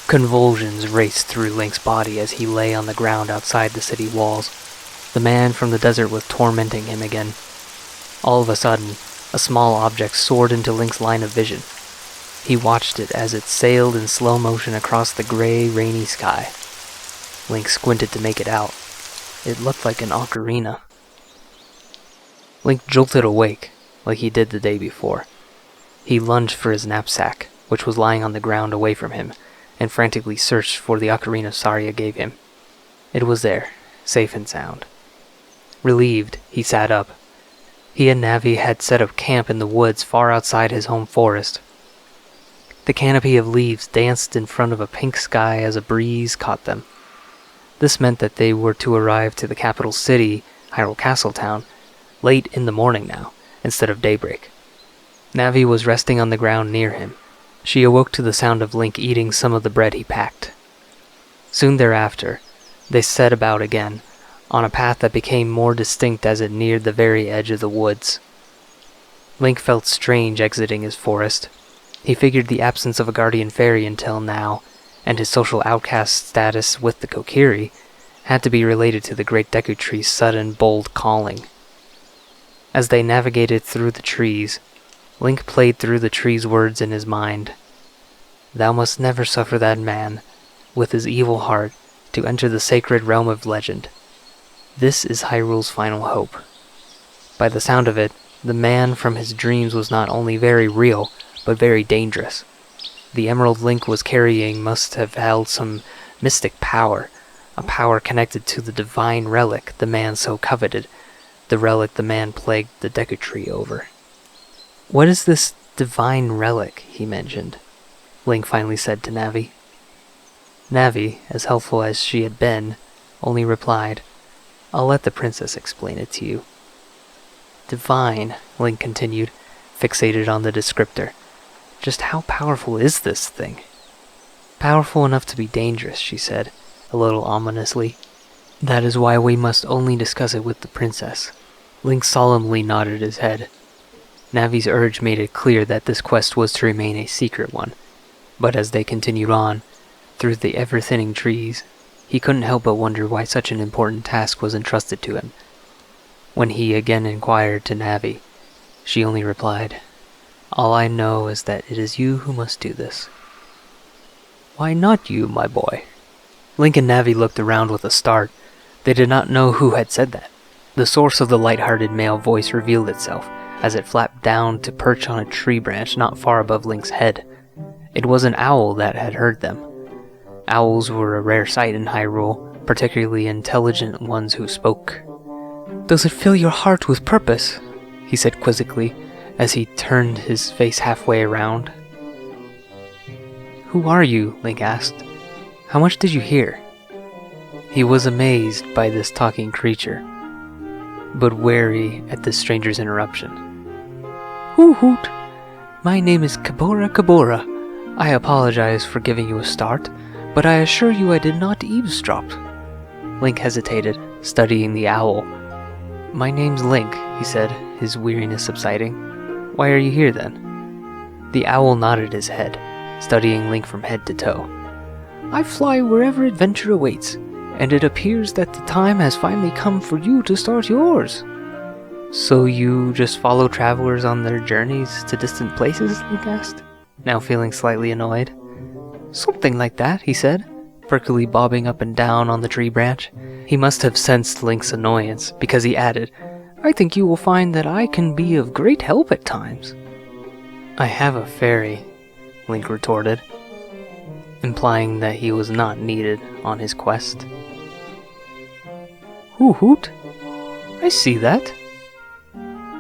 Convulsions raced through Link's body as he lay on the ground outside the city walls. The man from the desert was tormenting him again. All of a sudden, a small object soared into Link's line of vision. He watched it as it sailed in slow motion across the gray, rainy sky. Link squinted to make it out. It looked like an ocarina. Link jolted awake, like he did the day before. He lunged for his knapsack, which was lying on the ground away from him, and frantically searched for the ocarina Saria gave him. It was there, safe and sound. Relieved, he sat up. He and Navi had set up camp in the woods far outside his home forest. The canopy of leaves danced in front of a pink sky as a breeze caught them. This meant that they were to arrive to the capital city, Hyrule Castletown, late in the morning now, instead of daybreak. Navi was resting on the ground near him. She awoke to the sound of Link eating some of the bread he packed. Soon thereafter, they set about again, on a path that became more distinct as it neared the very edge of the woods. Link felt strange exiting his forest. He figured the absence of a guardian fairy until now, and his social outcast status with the Kokiri, had to be related to the great Deku Tree's sudden, bold calling. As they navigated through the trees, Link played through the tree's words in his mind. Thou must never suffer that man, with his evil heart, to enter the sacred realm of legend. This is Hyrule's final hope. By the sound of it, the man from his dreams was not only very real, but very dangerous. The emerald Link was carrying must have held some mystic power, a power connected to the divine relic the man so coveted, the relic the man plagued the Deku Tree over. What is this divine relic he mentioned? Link finally said to Navi. Navi, as helpful as she had been, only replied, I'll let the princess explain it to you. Divine, Link continued, fixated on the descriptor. Just how powerful is this thing? Powerful enough to be dangerous, she said, a little ominously. That is why we must only discuss it with the princess. Link solemnly nodded his head. Navi's urge made it clear that this quest was to remain a secret one, but as they continued on, through the ever-thinning trees, he couldn't help but wonder why such an important task was entrusted to him. When he again inquired to Navi, she only replied, All I know is that it is you who must do this. Why not you, my boy? Link and Navi looked around with a start. They did not know who had said that. The source of the light-hearted male voice revealed itself, as it flapped down to perch on a tree branch not far above Link's head. It was an owl that had heard them. Owls were a rare sight in Hyrule, particularly intelligent ones who spoke. Does it fill your heart with purpose? He said quizzically, as he turned his face halfway around. Who are you? Link asked. How much did you hear? He was amazed by this talking creature, but wary at the stranger's interruption. Hoot! My name is Kabora Kabora. I apologize for giving you a start, but I assure you I did not eavesdrop. Link hesitated, studying the owl. My name's Link, he said, his weariness subsiding. Why are you here then? The owl nodded his head, studying Link from head to toe. I fly wherever adventure awaits, and it appears that the time has finally come for you to start yours. So you just follow travelers on their journeys to distant places? Link asked, now feeling slightly annoyed. Something like that, he said, perkily bobbing up and down on the tree branch. He must have sensed Link's annoyance, because he added, I think you will find that I can be of great help at times. I have a fairy, Link retorted, implying that he was not needed on his quest. Hoot! I see that,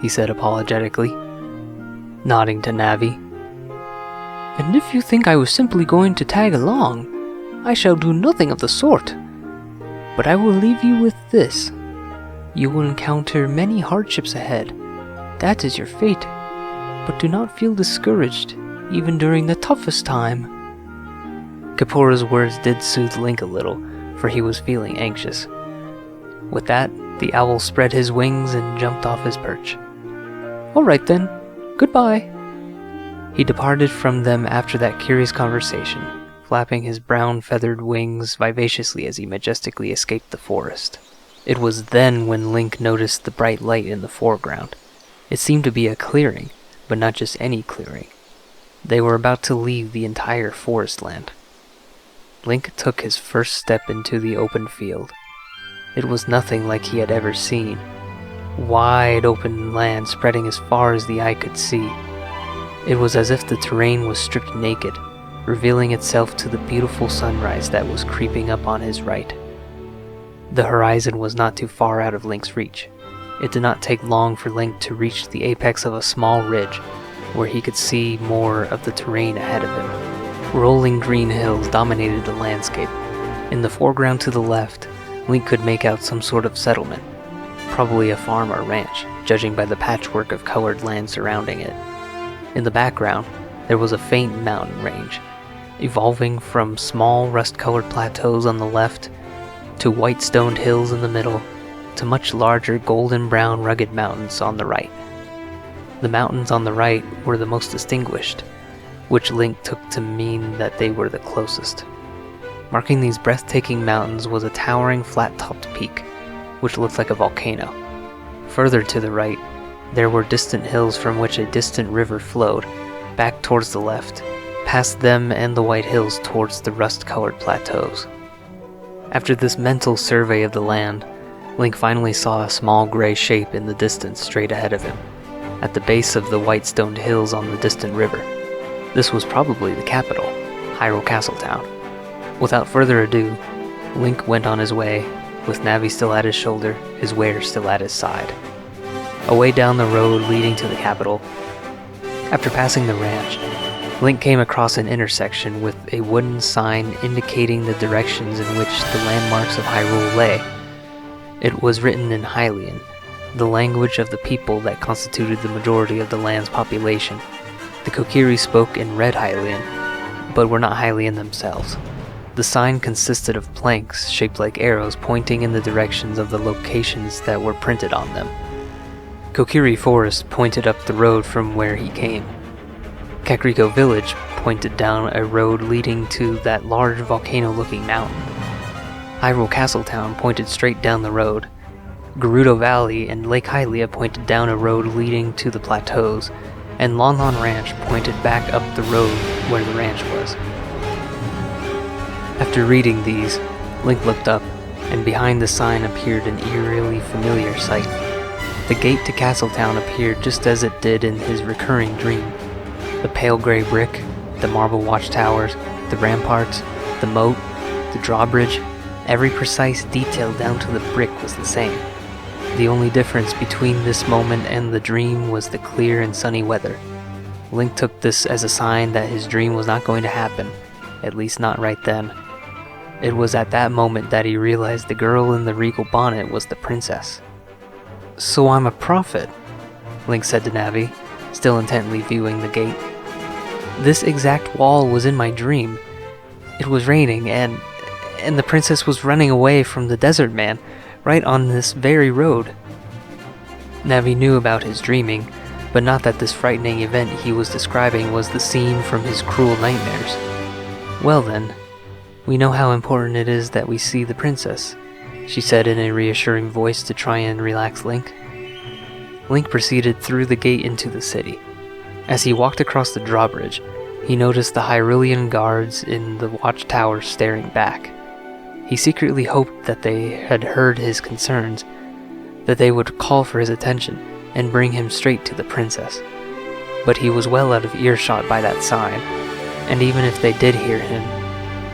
he said apologetically, nodding to Navi. And if you think I was simply going to tag along, I shall do nothing of the sort. But I will leave you with this. You will encounter many hardships ahead. That is your fate. But do not feel discouraged, even during the toughest time. Kapora's words did soothe Link a little, for he was feeling anxious. With that, the owl spread his wings and jumped off his perch. All right then, goodbye. He departed from them after that curious conversation, flapping his brown feathered wings vivaciously as he majestically escaped the forest. It was then when Link noticed the bright light in the foreground. It seemed to be a clearing, but not just any clearing. They were about to leave the entire forest land. Link took his first step into the open field. It was nothing like he had ever seen. Wide open land spreading as far as the eye could see. It was as if the terrain was stripped naked, revealing itself to the beautiful sunrise that was creeping up on his right. The horizon was not too far out of Link's reach. It did not take long for Link to reach the apex of a small ridge, where he could see more of the terrain ahead of him. Rolling green hills dominated the landscape. In the foreground to the left, Link could make out some sort of settlement, probably a farm or ranch, judging by the patchwork of colored land surrounding it. In the background, there was a faint mountain range, evolving from small rust-colored plateaus on the left, to white-stoned hills in the middle, to much larger golden-brown rugged mountains on the right. The mountains on the right were the most distinguished, which Link took to mean that they were the closest. Marking these breathtaking mountains was a towering flat-topped peak, which looked like a volcano. Further to the right, there were distant hills from which a distant river flowed, back towards the left, past them and the white hills towards the rust-colored plateaus. After this mental survey of the land, Link finally saw a small gray shape in the distance straight ahead of him, at the base of the white-stoned hills on the distant river. This was probably the capital, Hyrule Castletown. Without further ado, Link went on his way, with Navi still at his shoulder, his wear still at his side. Away down the road leading to the capital, after passing the ranch, Link came across an intersection with a wooden sign indicating the directions in which the landmarks of Hyrule lay. It was written in Hylian, the language of the people that constituted the majority of the land's population. The Kokiri spoke in Red Hylian, but were not Hylian themselves. The sign consisted of planks shaped like arrows pointing in the directions of the locations that were printed on them. Kokiri Forest pointed up the road from where he came. Kakariko Village pointed down a road leading to that large volcano-looking mountain. Hyrule Castletown pointed straight down the road. Gerudo Valley and Lake Hylia pointed down a road leading to the plateaus, and Lon Lon Ranch pointed back up the road where the ranch was. After reading these, Link looked up, and behind the sign appeared an eerily familiar sight. The gate to Castletown appeared just as it did in his recurring dream. The pale gray brick, the marble watchtowers, the ramparts, the moat, the drawbridge, every precise detail down to the brick was the same. The only difference between this moment and the dream was the clear and sunny weather. Link took this as a sign that his dream was not going to happen, at least not right then. It was at that moment that he realized the girl in the regal bonnet was the princess. "So I'm a prophet," Link said to Navi, still intently viewing the gate. "This exact wall was in my dream. It was raining, and the princess was running away from the desert man, right on this very road." Navi knew about his dreaming, but not that this frightening event he was describing was the scene from his cruel nightmares. "Well then, we know how important it is that we see the princess," she said in a reassuring voice to try and relax Link. Link proceeded through the gate into the city. As he walked across the drawbridge, he noticed the Hyrulean guards in the watchtower staring back. He secretly hoped that they had heard his concerns, that they would call for his attention and bring him straight to the princess. But he was well out of earshot by that sign, and even if they did hear him,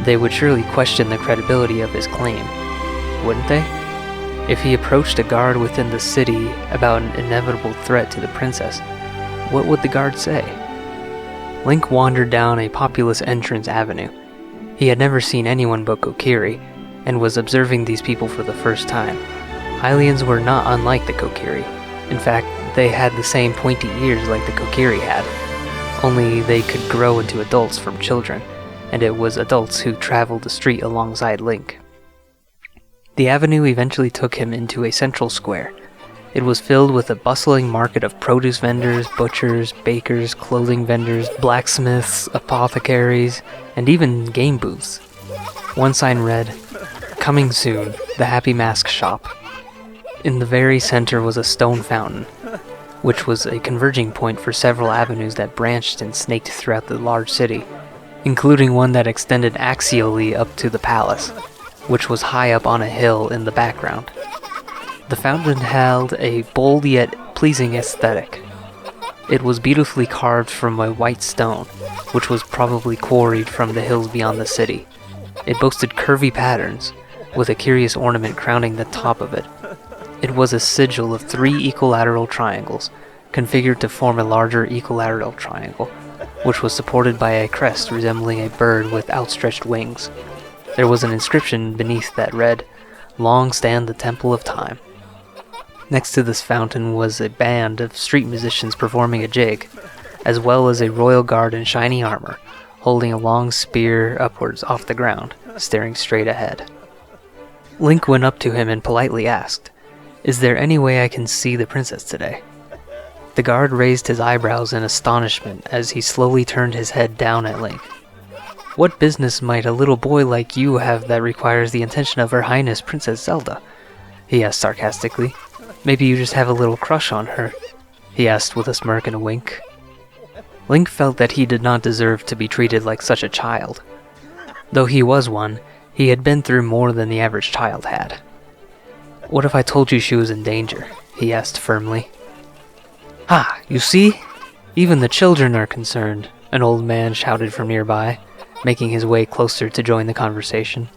they would surely question the credibility of his claim, wouldn't they? If he approached a guard within the city about an inevitable threat to the princess, what would the guard say? Link wandered down a populous entrance avenue. He had never seen anyone but Kokiri, and was observing these people for the first time. Hylians were not unlike the Kokiri. In fact, they had the same pointy ears like the Kokiri had, only they could grow into adults from children, and it was adults who traveled the street alongside Link. The avenue eventually took him into a central square. It was filled with a bustling market of produce vendors, butchers, bakers, clothing vendors, blacksmiths, apothecaries, and even game booths. One sign read, "Coming soon, the Happy Mask Shop." In the very center was a stone fountain, which was a converging point for several avenues that branched and snaked throughout the large city, including one that extended axially up to the palace, which was high up on a hill in the background. The fountain held a bold yet pleasing aesthetic. It was beautifully carved from a white stone, which was probably quarried from the hills beyond the city. It boasted curvy patterns, with a curious ornament crowning the top of it. It was a sigil of 3 equilateral triangles, configured to form a larger equilateral triangle, which was supported by a crest resembling a bird with outstretched wings. There was an inscription beneath that read, "Long stand the Temple of Time." Next to this fountain was a band of street musicians performing a jig, as well as a royal guard in shiny armor, holding a long spear upwards off the ground, staring straight ahead. Link went up to him and politely asked, "Is there any way I can see the princess today?" The guard raised his eyebrows in astonishment as he slowly turned his head down at Link. "What business might a little boy like you have that requires the attention of Her Highness Princess Zelda?" he asked sarcastically. "Maybe you just have a little crush on her," he asked with a smirk and a wink. Link felt that he did not deserve to be treated like such a child. Though he was one, he had been through more than the average child had. "What if I told you she was in danger?" he asked firmly. "Ah, you see? Even the children are concerned," an old man shouted from nearby, making his way closer to join the conversation.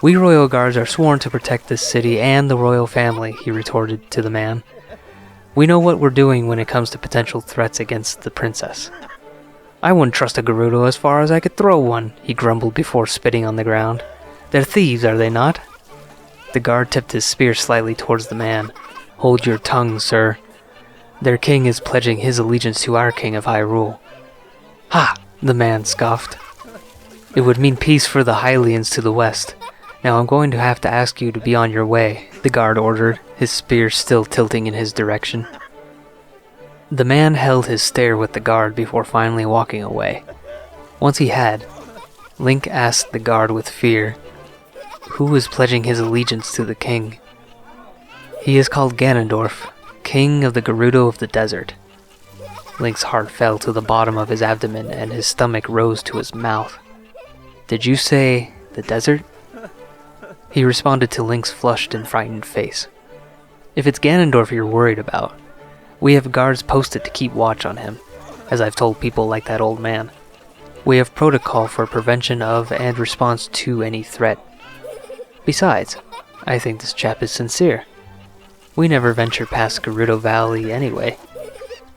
"We royal guards are sworn to protect this city and the royal family," he retorted to the man. "We know what we're doing when it comes to potential threats against the princess." "I wouldn't trust a Gerudo as far as I could throw one," he grumbled before spitting on the ground. "They're thieves, are they not?" The guard tipped his spear slightly towards the man. "Hold your tongue, sir. Their king is pledging his allegiance to our king of Hyrule." "Ha!" the man scoffed. "It would mean peace for the Hylians to the west. Now I'm going to have to ask you to be on your way," the guard ordered, his spear still tilting in his direction. The man held his stare with the guard before finally walking away. Once he had, Link asked the guard with fear, "Who is pledging his allegiance to the king?" "He is called Ganondorf, king of the Gerudo of the desert." Link's heart fell to the bottom of his abdomen and his stomach rose to his mouth. "Did you say the desert?" He responded to Link's flushed and frightened face. "If it's Ganondorf you're worried about, we have guards posted to keep watch on him, as I've told people like that old man. We have protocol for prevention of and response to any threat. Besides, I think this chap is sincere. We never venture past Gerudo Valley anyway.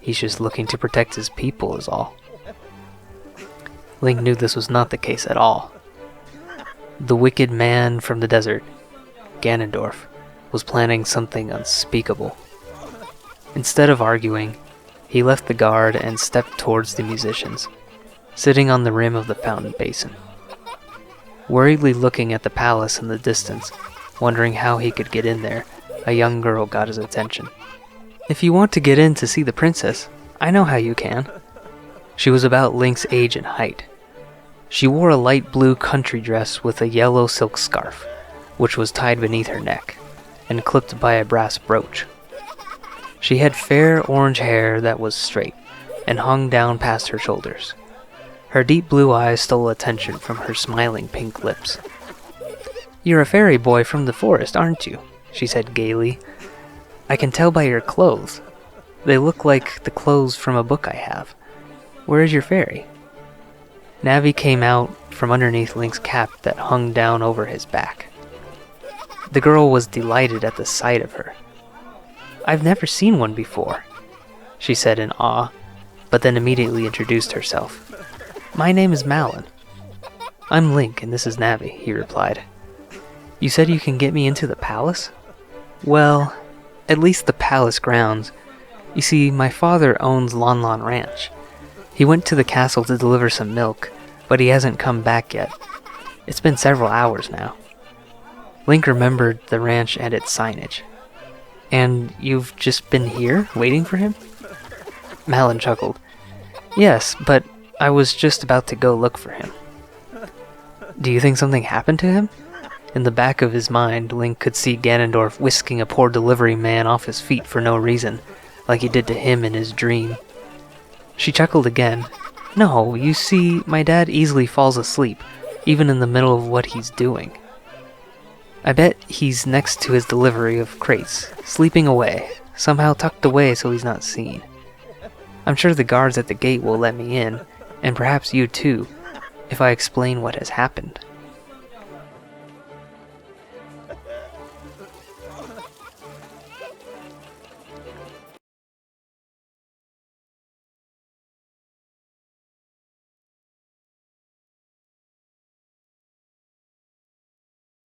He's just looking to protect his people is all." Link knew this was not the case at all. The wicked man from the desert, Ganondorf, was planning something unspeakable. Instead of arguing, he left the guard and stepped towards the musicians, sitting on the rim of the fountain basin. Worriedly looking at the palace in the distance, wondering how he could get in there, a young girl got his attention. "If you want to get in to see the princess, I know how you can." She was about Link's age and height. She wore a light blue country dress with a yellow silk scarf, which was tied beneath her neck, and clipped by a brass brooch. She had fair orange hair that was straight, and hung down past her shoulders. Her deep blue eyes stole attention from her smiling pink lips. "You're a fairy boy from the forest, aren't you?" she said gaily. "I can tell by your clothes. They look like the clothes from a book I have. Where is your fairy?" Navi came out from underneath Link's cap that hung down over his back. The girl was delighted at the sight of her. "I've never seen one before," she said in awe, but then immediately introduced herself. "My name is Malon." "I'm Link and this is Navi," he replied. "You said you can get me into the palace?" "Well, at least the palace grounds. You see, my father owns Lon Lon Ranch. He went to the castle to deliver some milk, but he hasn't come back yet. It's been several hours now." Link remembered the ranch and its signage. "And you've just been here, waiting for him?" Malon chuckled. "Yes, but I was just about to go look for him." Do you think something happened to him? In the back of his mind, Link could see Ganondorf whisking a poor delivery man off his feet for no reason, like he did to him in his dream. She chuckled again. No, you see, my dad easily falls asleep, even in the middle of what he's doing. I bet he's next to his delivery of crates, sleeping away, somehow tucked away so he's not seen. I'm sure the guards at the gate will let me in, and perhaps you too, if I explain what has happened.